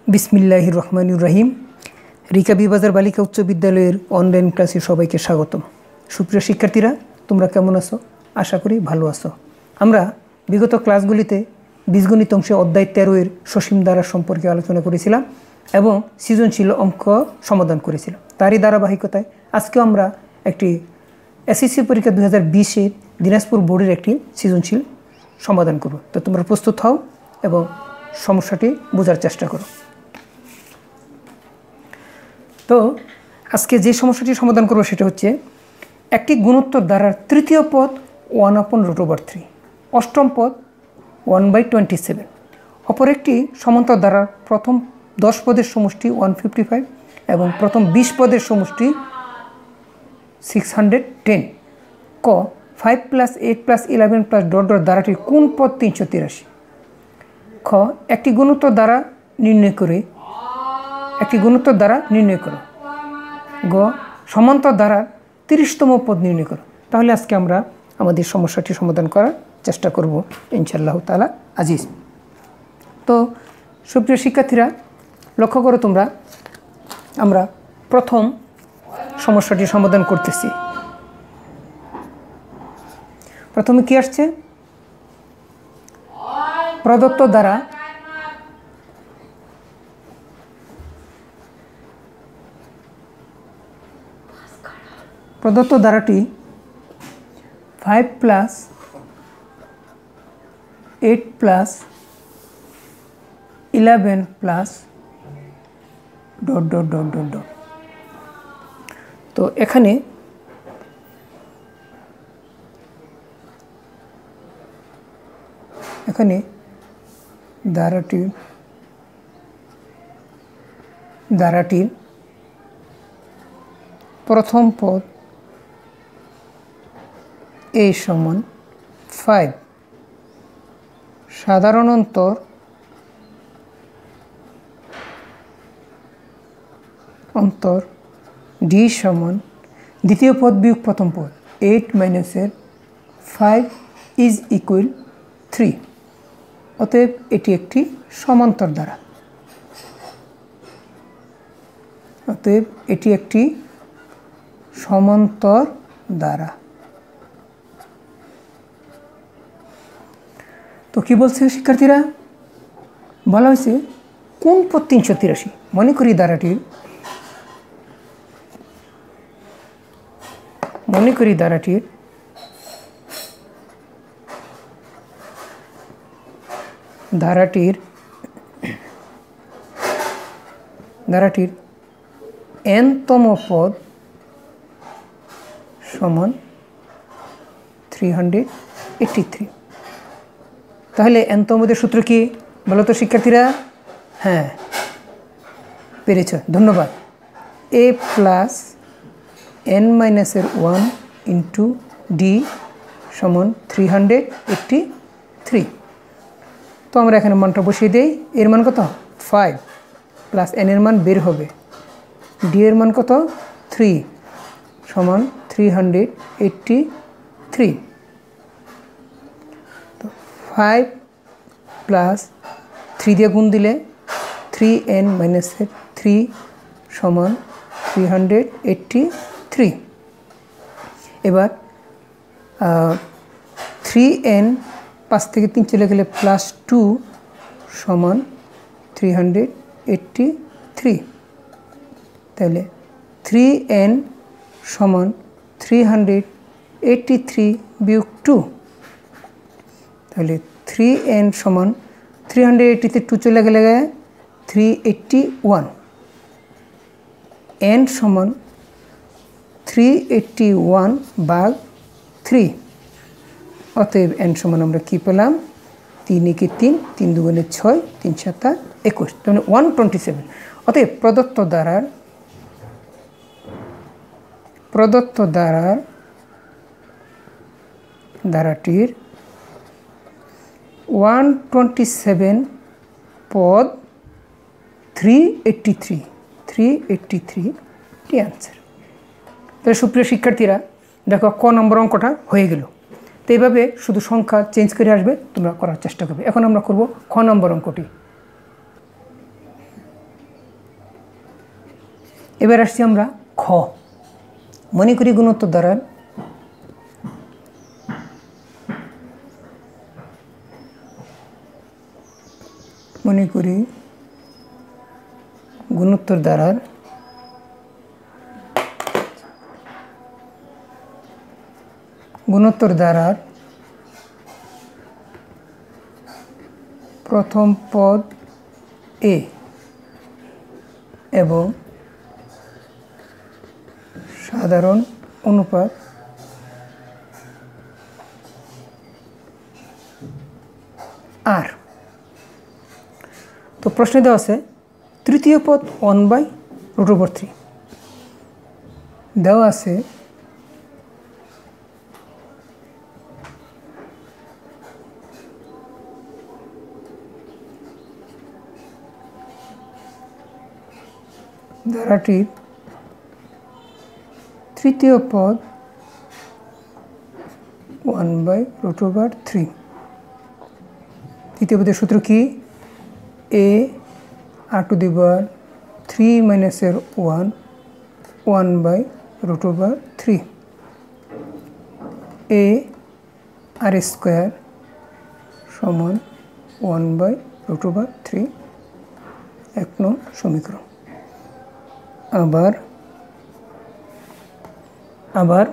বিসমিল্লাহির রহমানির রহিম। রিকা বিবাজার বালিকা উচ্চ বিদ্যালয়ের অনলাইন ক্লাসে সবাইকে স্বাগতম। সুপ্রিয় শিক্ষার্থীরা, তোমরা কেমন আছো? আশা করি ভালো আছো। আমরা বিগত ক্লাসগুলিতে বীজগণিত অংশে অধ্যায় 13 সসীম ধারা সম্পর্কে আলোচনা করেছিলাম এবং সৃজনশীল অঙ্ক সমাধান করেছিলাম। তারই ধারাবাহিকতায় আজকে আমরা একটি এসএসসি পরীক্ষা 2020-এর দিনাজপুর বোর্ডের একটি সৃজনশীল সমাধান করব। তো তোমরা প্রস্তুত হও এবং সমস্যাটি বোঝার চেষ্টা করো। তো আজকে যে সমস্যাটি সমাধান করব সেটা হচ্ছে একটি গুণোত্তর ধারার তৃতীয় পদ 1/√3, অষ্টম পদ 1/27, অপর একটি সমান্তর ধারার প্রথম 10 পদের সমষ্টি 155 এবং প্রথম 20 পদের সমষ্টি 610। ক 5 + 8 + 11 + ধারাটির কোন পদ 383? খ একটি গুণোত্তর দ্বারা নির্ণয় করো। গ সমান্তর ধারার 30তম পদ নির্ণয় করো। তাহলে আজকে আমরা আমাদের সমস্যাটি সমাধান করার চেষ্টা করব ইনশাআল্লাহ তাআলা আজিজ। তো সুপ্রিয় শিক্ষার্থীরা, লক্ষ্য করো তোমরা, আমরা প্রথম সমস্যাটি সমাধান করতেছি। প্রথমে কি আসছে? প্রদত্ত ধারাটি 5 + 8 + 11 + ... তো এখানে ধারাটির প্রথম পদ a = 5, সাধারণ অন্তর d = দ্বিতীয় পদ বিয়োগ প্রথম পদ 8 - 5 = 3। অতএব এটি একটি সমান্তর ধারা। তো কি বলছে শিক্ষার্থীরা? বলা হয়েছে কোন পদ 383। মনে করি ধারাটির n-তম পদ সমান 383। তাহলে n-তম পদের সূত্র কি বলো তো শিক্ষার্থীরা? হ্যাঁ, পেরেছ, ধন্যবাদ। a + n-1 * d = 383। তো আমরা এখানে মানটা বসিয়ে দিই। এর মান কত? 5 + n এর মান বের হবে, d এর মান কত? 3 = 383। তো 5 + 3 দিয়ে গুণ দিলে 3n - 3 = 383। এবার 3n 5 থেকে 3 চলে গেলে +2 = 383। তাহলে 3n = 383 - 2। তাহলে 3n = 380 2 চলে গেলে 381। n = 381/3। অতএব n সমান আমরা কি পেলাম? 3 × 3 = 3 × 2 = 6, 3 × 7 = 21, মানে 127। অতএব প্রদত্ত ধারাটির 127 পদ 383 টি অ্যান্সার। তাহলে সুপ্রিয় শিক্ষার্থীরা, দেখো ক নম্বর অঙ্কটা হয়ে গেল। তো এইভাবে শুধু সংখ্যা চেঞ্জ করে আসবে, তোমরা করার চেষ্টা করবে। এখন আমরা করব খ নম্বর অঙ্কটি। এবার আসছি আমরা খ। মনে করি গুণোত্তর দ্বারার প্রথম পদ এ এবং সাধারণ অনুপাত আর। তো প্রশ্নে দেওয়া আছে তৃতীয় পদ 1/√3 দেওয়া আছে ধারাটির তৃতীয় পদ 1/√3। তৃতীয় পদের সূত্র কি? a r⁻³ - 1 1/√3 a r² সমান 1/√3 1 নং সমীকরণ। আবার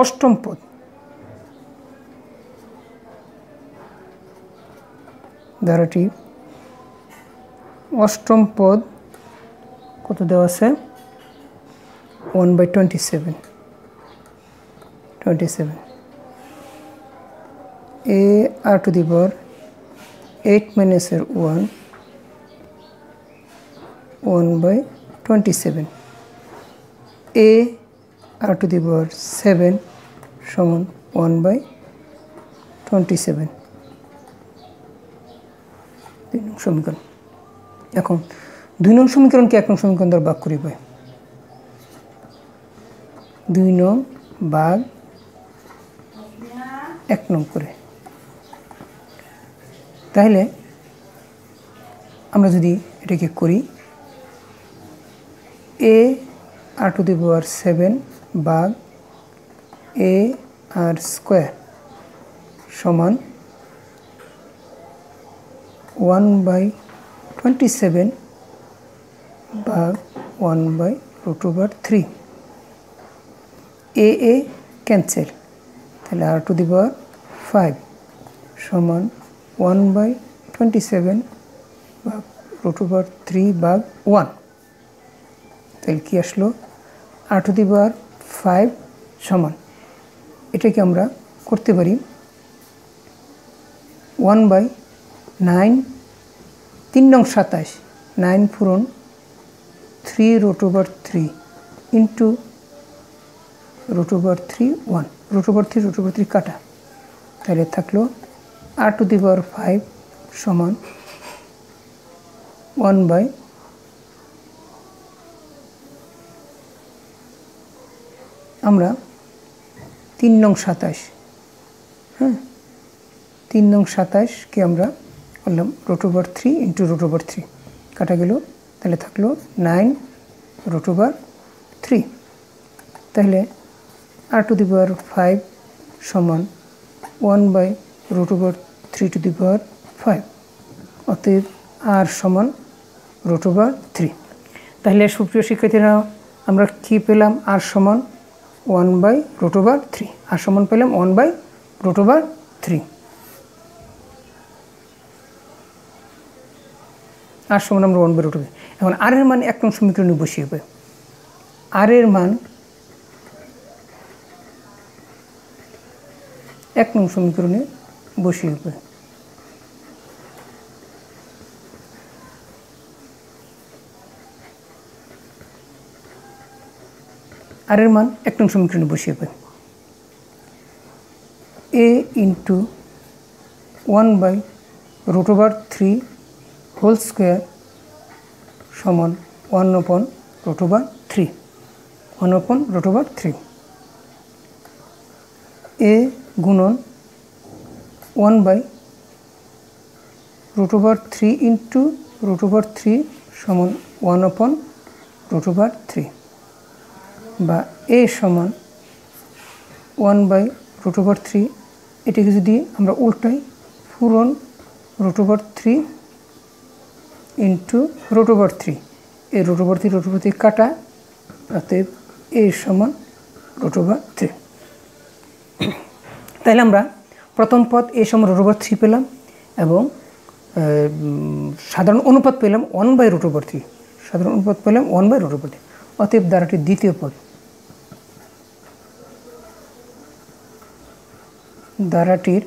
অষ্টম পদ ধারাটি অষ্টম পদ কত দেওয়া আছে? 1/27 a r⁸ 8 - 1 1/27 a r⁷ সমান 1/27 2 নং সমীকরণ। এখন 2 নং সমীকরণকে 1 নং সমীকরণ দ্বারা ভাগ করিবে। 2 নং ভাগ 1 নং করে। তাহলে আমরা যদি এটাকে করি a r⁷ ভাগ a r² সমান 1/27 ভাগ 1/√3 a ক্যান্সেল, তাহলে r⁵ সমান 1/27 ভাগ √3 ভাগ 1। তাহলে কি আসলো? r⁵ সমান, এটাকে আমরা করতে পারি 1/9 3 নং 27 9 পূরণ 3√3 ইন্টু √3 1 √3 কাটা, তাহলে থাকলো r⁵ সমান 1/ আমরা 3 নং 27 হ্যাঁ 3 নং 27কে আমরা করলাম √3 ইন্টু √3 কাটা গেল, তাহলে থাকলো 9√3। তাহলে r⁵ সমান 1/√3⁵, অতএব r সমান √3। তাহলে সুপ্রিয় শিক্ষার্থীরা আমরা কি পেলাম? r সমান 1/√3, r সমান পেলাম 1/√3। r সমান আমরা 1/√3। এখন r এর মান 1 নং সমীকরণে বসিয়ে হবে। r এর মান 1 নং সমীকরণে বসিয়ে হবে। r এর মান 1 নং সমীকরণে বসিয়ে হবে। a ইন্টু 1/√3 হোল স্কোয়ার সমান 1/√3 1/√3 a গুণন 1/√3 ইন্টু √3 সমান 1/√3 বা a সমান 1/√3, এটাকে যদি আমরা উল্টাই পূরণ √3 ইন্টু √3, এই √3 কাটা, অতএব a সমান √3। তাহলে আমরা প্রথম পদ a সমান √3 পেলাম এবং সাধারণ অনুপাত পেলাম 1/√3, সাধারণ অনুপাত পেলাম 1/√3। অতএব ধারাটির দ্বিতীয় পদ, ধারাটির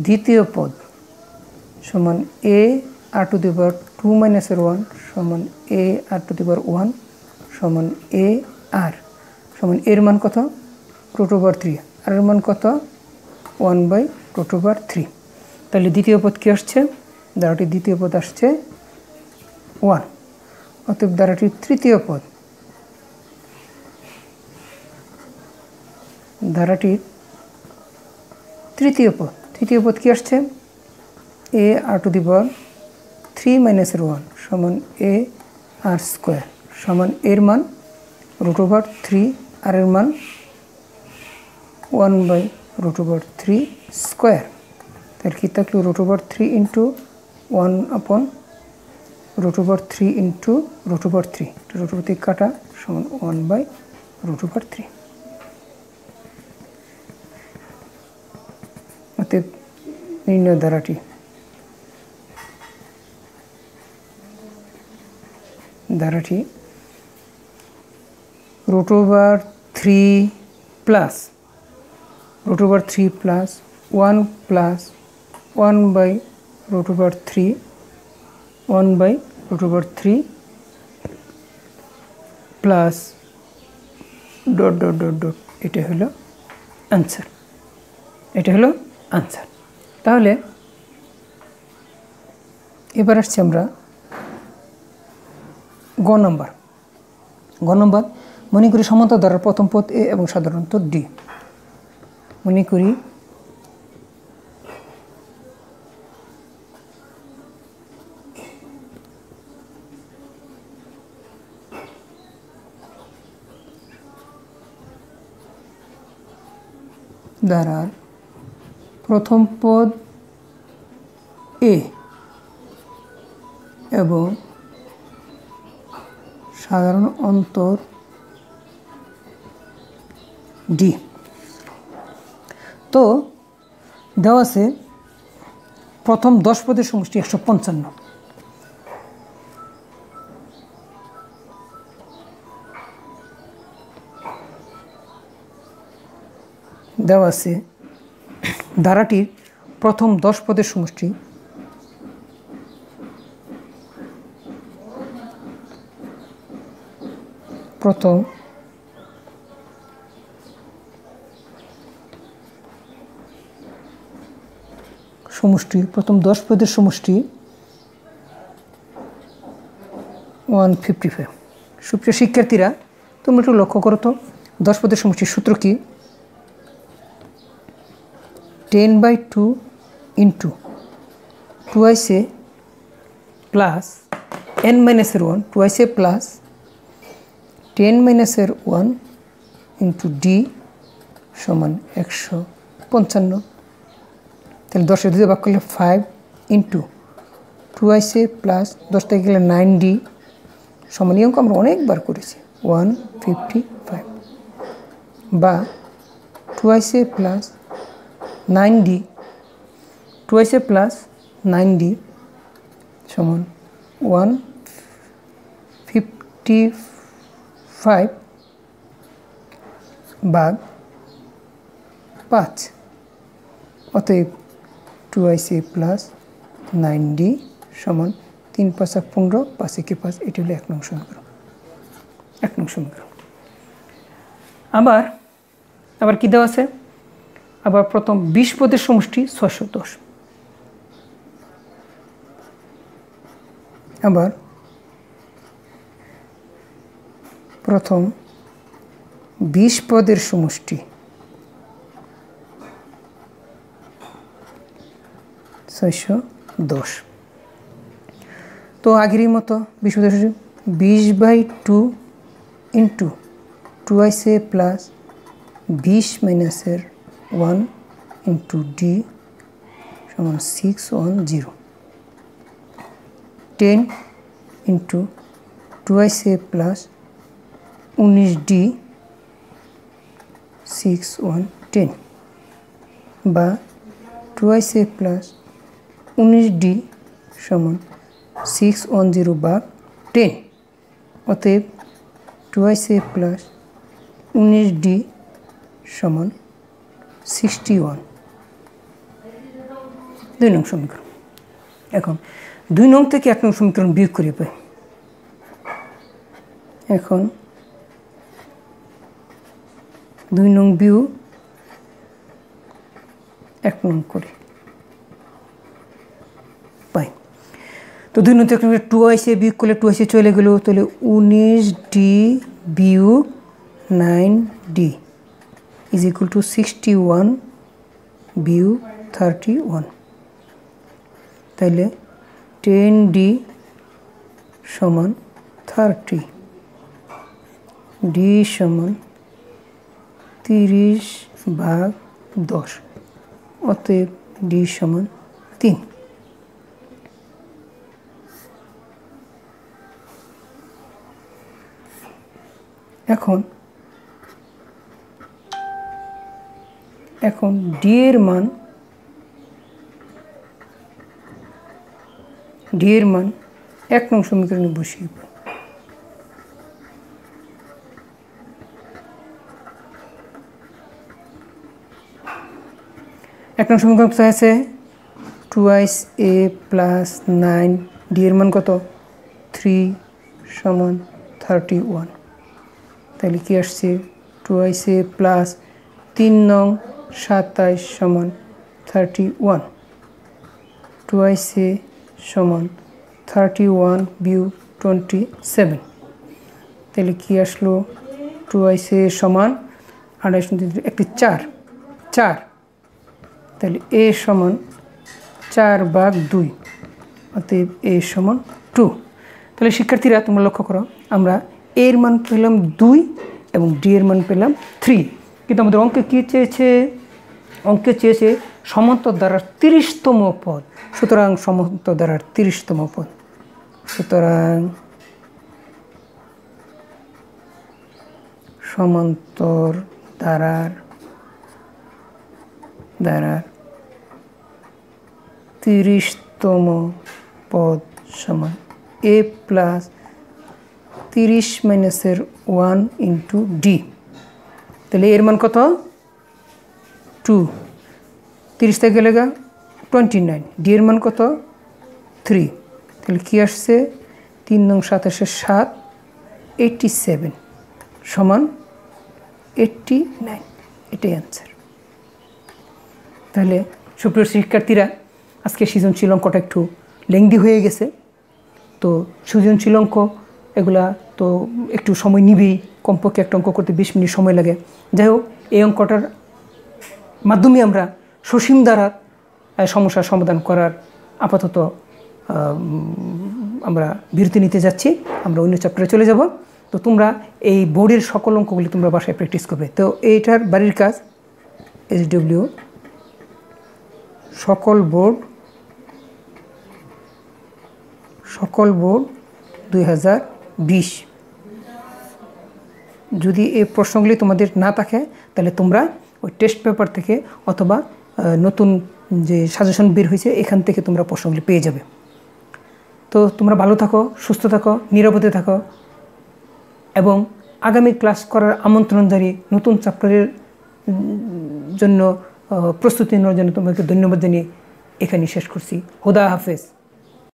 দ্বিতীয় পদ সমান a r⁻² - 1 সমান a r⁻1 সমান a r সমান এর মান কত? √3, আর এর মান কত? 1/√3। তাহলে দ্বিতীয় পদ কি আসছে? ধারাটির দ্বিতীয় পদ আসছে 1। অতএব ধারাটির তৃতীয় পদ, ধারাটির তৃতীয় পদ কি আসছে? a r⁻³ - 1 সমান a r² সমান এর মান √3 আর এর মান 1/√3 স্কোয়ার। তাহলে কি থাকলো? √3 ইন্টু 1/√3 ইন্টু √3, √3 কাটা সমান 1/√3। অতএব নির্ণয় ধারাটি, √3 প্লাস 1 প্লাস 1/√3 প্লাস ... এটা হলো আনসার, তাহলে এবার আসছি আমরা গ নম্বর। মনে করি সমান্তরাল ধারার প্রথম পদ a এবং সাধারণ পদ d। মনে করি ধারার প্রথম পদ a এবং সাধারণ অন্তর d। তো দেওয়া আছে প্রথম 10 পদের সমষ্টি 155, দেওয়া আছে ধারাটির প্রথম 10 পদের সমষ্টি প্রথম 10 পদের সমষ্টি 155। সুপ্রিয় শিক্ষার্থীরা, তোমরা একটু লক্ষ্য করো তো 10 পদের সমষ্টির সূত্র কি? 10/2 into 2a plus n-1, 2a plus 10-1 into d সমান 155। তাহলে 10-এর 2 ভাগ করলে 5 ইন্টু 2a প্লাস 10 থেকে গেলে 9d সমান, এই অঙ্ক আমরা অনেকবার করেছি, 155 বা 2a plus 9d, 2a plus 9d সমান 155 ভাগ 5। অতএব 2a প্লাস 9d সমান 3 × 5 = 15, 5 × 5, এটি হলো 1 নং সমীকরণ। আবার কি দেওয়া আছে? আবার প্রথম 20 পদের সমষ্টি 610। আবার প্রথম 20 পদের সমষ্টি 610। তো আগেরই মতো 20/2 ইন্টু 2a প্লাস 20 মাইনাসের 1 ইন্টু ডি সমান 610 10 ইন্টু 2a প্লাস 19d 6110 বা 2a প্লাস 19d সমান 610 ভাগ 10 অতএব 2a প্লাস 19d সমান 61 2 নং সমীকরণ। এখন 2 নং থেকে 1 নং সমীকরণ বিয়োগ করে পাই। এখন 2 নং বিয়োগ 1 নং করে পাই। তো 2 নং থেকে 2a বিয়োগ করলে 2a চলে গেল, তাহলে 19d বিয়োগ 9d ইজ ইকুয়াল টু 61 বিয়োগ 31। তাহলে 10d সমান 30, d সমান 30 ভাগ 10, অতএব d সমান 3। এখন d এর মান 1 নং সমীকরণে বসিয়ে পাই। 1 নং সমীকরণ কোথায় আছে? 2a প্লাস 9, d এর মান কত? 3 সমান 31। তাহলে কি আসছে? 2a প্লাস 3 নং 27 সমান 31, 2a সমান 31 বিয়োগ 27। তাহলে কি আসলো? 2a সমান 28 একটি 4, তাহলে a সমান 4 ভাগ 2, অতএব a সমান 2। তাহলে শিক্ষার্থীরা তোমরা লক্ষ্য করো, আমরা a এর মান পেলাম 2 এবং d এর মান পেলাম 3, কিন্তু আমাদের অঙ্কে কী চেয়েছে? অঙ্কে চেয়েছে সমান্তর ধারার 30তম পদ। সুতরাং সমান্তর ধারার 30তম পদ, সুতরাং সমান্তর ধারার 30তম পদ সমান a প্লাস 30 মাইনাসের 1 ইন্টু ডি। তাহলে এর মান কত? 2, 30 থেকে গেলে 29, ডি এর মান কত? 3। তাহলে কি আসছে? 3 নং 27 7, 87 সমান 89, এটাই অ্যান্সার। তাহলে সুপ্রিয় শিক্ষার্থীরা, আজকে সৃজনশীল অঙ্কটা একটু লেংদি হয়ে গেছে। তো সৃজনশীল অঙ্ক এগুলা তো একটু সময় নিবেই, কমপক্ষে একটা অঙ্ক করতে 20 মিনিট সময় লাগে। যাই হোক, এই অঙ্কটার মাধ্যমে আমরা সসীম ধারার সমস্যার সমাধান করার আপাতত আমরা বিরতি নিতে যাচ্ছি। আমরা অন্য চ্যাপ্টারে চলে যাব। তো তোমরা এই বোর্ডের সকল অঙ্কগুলি তোমরা বাসায় প্র্যাকটিস করবে। তো এইটার বাড়ির কাজ SW সকল বোর্ড 2020। যদি এই প্রশ্নগুলি তোমাদের না থাকে তাহলে তোমরা ওই টেস্ট পেপার থেকে অথবা নতুন যে সাজেশন বের হয়েছে এখান থেকে তোমরা প্রশ্নগুলি পেয়ে যাবে। তো তোমরা ভালো থাকো, সুস্থ থাকো, নিরাপদে থাকো এবং আগামী ক্লাস করার আমন্ত্রণ জানিয়ে নতুন চ্যাপ্টারের জন্য প্রস্তুতি নেওয়ার জন্য তোমাকে ধন্যবাদ জানিয়ে এখানে শেষ করছি। খোদা হাফেজ।